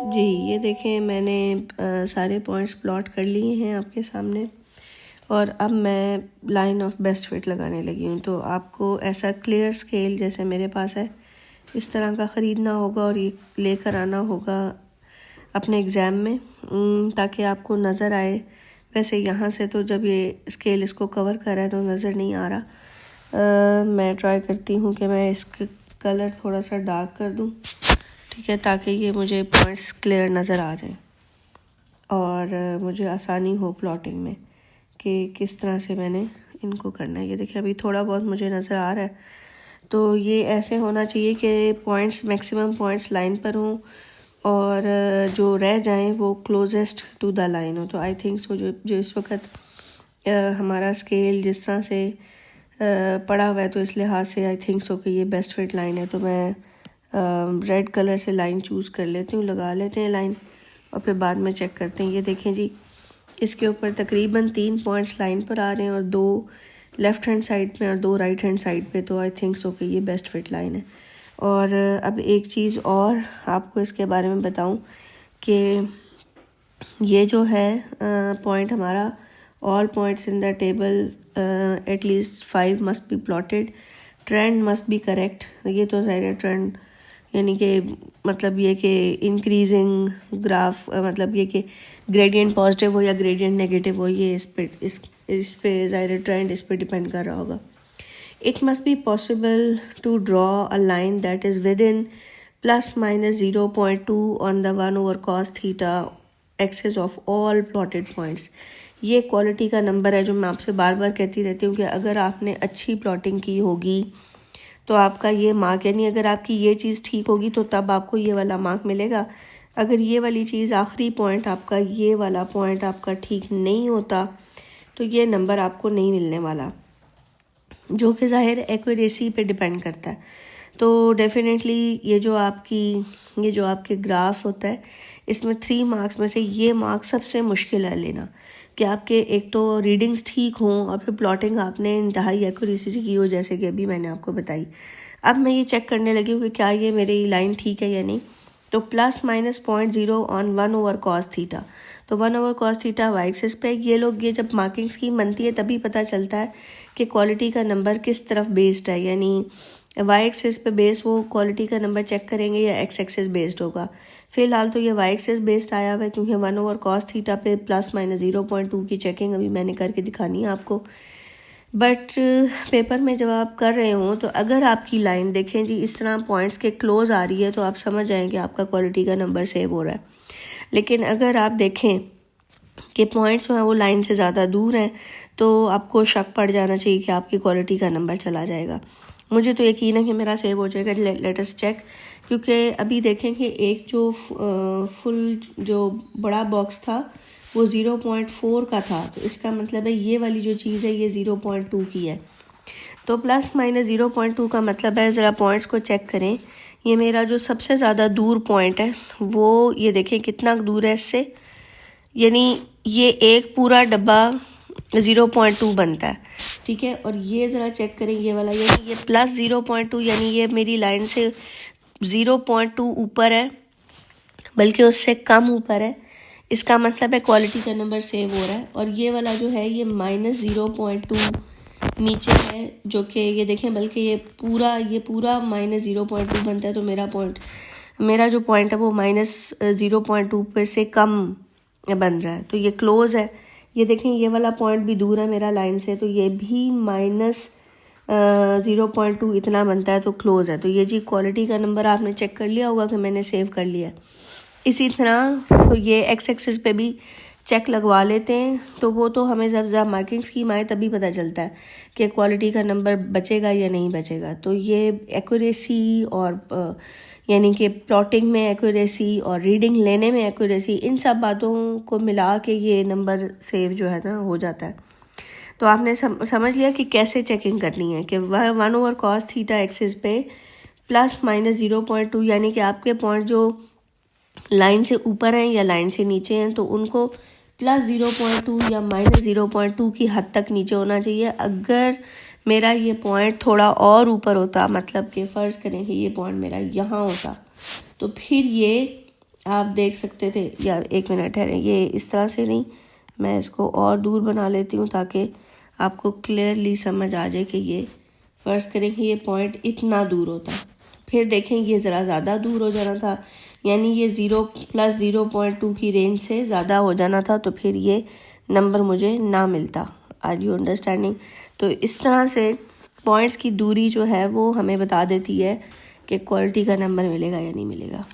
जी ये देखें मैंने सारे पॉइंट्स प्लॉट कर लिए हैं आपके सामने और अब मैं लाइन ऑफ बेस्ट फिट लगाने लगी हूँ। तो आपको ऐसा क्लियर स्केल जैसे मेरे पास है इस तरह का ख़रीदना होगा और ये लेकर आना होगा अपने एग्ज़ाम में ताकि आपको नज़र आए। वैसे यहाँ से तो जब ये स्केल इसको कवर कर रहा है तो नज़र नहीं आ रहा। मैं ट्राई करती हूँ कि मैं इसका कलर थोड़ा सा डार्क कर दूँ, ठीक है, ताकि ये मुझे पॉइंट्स क्लियर नज़र आ जाए और मुझे आसानी हो प्लॉटिंग में कि किस तरह से मैंने इनको करना है। ये देखिए अभी थोड़ा बहुत मुझे नज़र आ रहा है। तो ये ऐसे होना चाहिए कि पॉइंट्स मैक्सिमम पॉइंट्स लाइन पर हों और जो रह जाएं वो क्लोजेस्ट टू द लाइन हो। तो आई थिंक सो जो इस वक्त हमारा स्केल जिस तरह से पड़ा हुआ है तो इस लिहाज से आई थिंक सो कि ये बेस्ट फिट लाइन है। तो मैं रेड कलर से लाइन चूज़ कर लेती हूँ, लगा लेते हैं लाइन और फिर बाद में चेक करते हैं। ये देखें जी इसके ऊपर तकरीबन 3 पॉइंट्स लाइन पर आ रहे हैं और 2 लेफ़्ट हैंड साइड पे और 2 राइट हैंड साइड पे। तो आई थिंक सो कि ये बेस्ट फिट लाइन है। और अब एक चीज़ और आपको इसके बारे में बताऊं कि ये जो है पॉइंट हमारा all points in the table at least 5 must be plotted, trend must be correct. ये तो ज़ाहिर ट्रेंड यानी कि मतलब ये कि इंक्रीजिंग ग्राफ मतलब ये कि ग्रेडियंट पॉजिटिव हो या ग्रेडियंट नेगेटिव हो, ये इस पे ज़ाहिर ट्रेंड इस पे डिपेंड कर रहा होगा। It must be possible to draw a line that is within plus minus 0.2 on the 1 over cos theta axis of all plotted points। ये क्वालिटी का नंबर है जो मैं आपसे बार बार कहती रहती हूँ कि अगर आपने अच्छी प्लॉटिंग की होगी तो आपका ये मार्क, यानी अगर आपकी ये चीज़ ठीक होगी तो तब आपको ये वाला मार्क मिलेगा। अगर ये वाली चीज़ आखिरी पॉइंट आपका ये वाला पॉइंट आपका ठीक नहीं होता तो ये नंबर आपको नहीं मिलने वाला, जो कि ज़ाहिर एक्यूरेसी पे डिपेंड करता है। तो डेफिनेटली ये जो आपके ग्राफ होता है इसमें 3 मार्क्स में से ये मार्क्स सबसे मुश्किल है लेना कि आपके एक तो रीडिंग्स ठीक हों और फिर प्लॉटिंग आपने इंतहाई एक्यूरेसी से की हो, जैसे कि अभी मैंने आपको बताई। अब मैं ये चेक करने लगी हूँ कि क्या ये मेरी लाइन ठीक है या नहीं। तो plus minus 0.0 on 1 over cos theta. तो 1 over cos theta Y axis पे ये जब मार्किंग स्कीम बनती है तभी पता चलता है कि क्वालिटी का नंबर किस तरफ बेस्ड है, यानी वाई एक्सिस पे बेस्ड वो क्वालिटी का नंबर चेक करेंगे या एक्स एक्सिस बेस्ड होगा। फिलहाल तो ये वाई एक्सिस बेस्ड आया हुआ है क्योंकि 1 ओवर कॉस थीटा पे प्लस माइनस 0.2 की चेकिंग अभी मैंने करके दिखानी है आपको। बट पेपर में जब आप कर रहे हो तो अगर आपकी लाइन देखें जी इस तरह पॉइंट्स के क्लोज आ रही है तो आप समझ जाएं कि आपका क्वालिटी का नंबर सेव हो रहा है। लेकिन अगर आप देखें कि पॉइंट्स जो हैं वो लाइन से ज़्यादा दूर हैं तो आपको शक पड़ जाना चाहिए कि आपकी क्वालिटी का नंबर चला जाएगा। मुझे तो यकीन है कि मेरा सेव हो जाएगा। लेट अस चेक, क्योंकि अभी देखें कि एक जो फुल जो बड़ा बॉक्स था वो 0.4 का था, तो इसका मतलब है ये वाली जो चीज़ है ये 0.2 की है। तो प्लस माइनस 0.2 का मतलब है, ज़रा पॉइंट्स को चेक करें। ये मेरा जो सबसे ज़्यादा दूर पॉइंट है वो ये देखें कितना दूर है इससे, यानी ये एक पूरा डब्बा 0.2 बनता है, ठीक है। और ये ज़रा चेक करें ये वाला, यानी ये प्लस 0.2 यानी ये मेरी लाइन से 0.2 ऊपर है, बल्कि उससे कम ऊपर है। इसका मतलब है क्वालिटी का नंबर सेव हो रहा है। और ये वाला जो है ये माइनस 0.2 नीचे है, जो कि ये देखें बल्कि ये पूरा माइनस 0.2 बनता है। तो मेरा जो पॉइंट है वो माइनस 0.2 पर से कम बन रहा है, तो ये क्लोज है। ये देखें ये वाला पॉइंट भी दूर है मेरा लाइन से, तो ये भी माइनस 0.2 इतना बनता है, तो क्लोज है। तो ये जी क्वालिटी का नंबर आपने चेक कर लिया होगा कि मैंने सेव कर लिया। इसी तरह ये एक्स एक्सिस पे भी चेक लगवा लेते हैं, तो वो तो हमें जब मार्किंग स्कीम आए तभी पता चलता है कि क्वालिटी का नंबर बचेगा या नहीं बचेगा। तो ये एक्यूरेसी और यानी कि प्लॉटिंग में एक्यूरेसी और रीडिंग लेने में एक्यूरेसी, इन सब बातों को मिला के ये नंबर सेव जो है ना हो जाता है। तो आपने समझ लिया कि कैसे चेकिंग करनी है कि 1 ओवर कॉस थीटा एक्सिस पे प्लस माइनस 0.2 यानी कि आपके पॉइंट जो लाइन से ऊपर हैं या लाइन से नीचे हैं तो उनको प्लस 0.2 या माइनस 0.2 की हद तक नीचे होना चाहिए। अगर मेरा ये पॉइंट थोड़ा और ऊपर होता, मतलब कि फ़र्ज़ करें कि ये पॉइंट मेरा यहाँ होता, तो फिर ये आप देख सकते थे, यार एक मिनट ठहरें, ये इस तरह से नहीं, मैं इसको और दूर बना लेती हूँ ताकि आपको क्लियरली समझ आ जाए कि ये फ़र्ज़ करें कि ये पॉइंट इतना दूर होता, फिर देखें ये ज़रा ज़्यादा दूर हो जाना था, यानी ये 0 + 0.2 की रेंज से ज़्यादा हो जाना था, तो फिर ये नंबर मुझे ना मिलता। Are you understanding? तो इस तरह से पॉइंट्स की दूरी जो है वो हमें बता देती है कि क्वालिटी का नंबर मिलेगा या नहीं मिलेगा।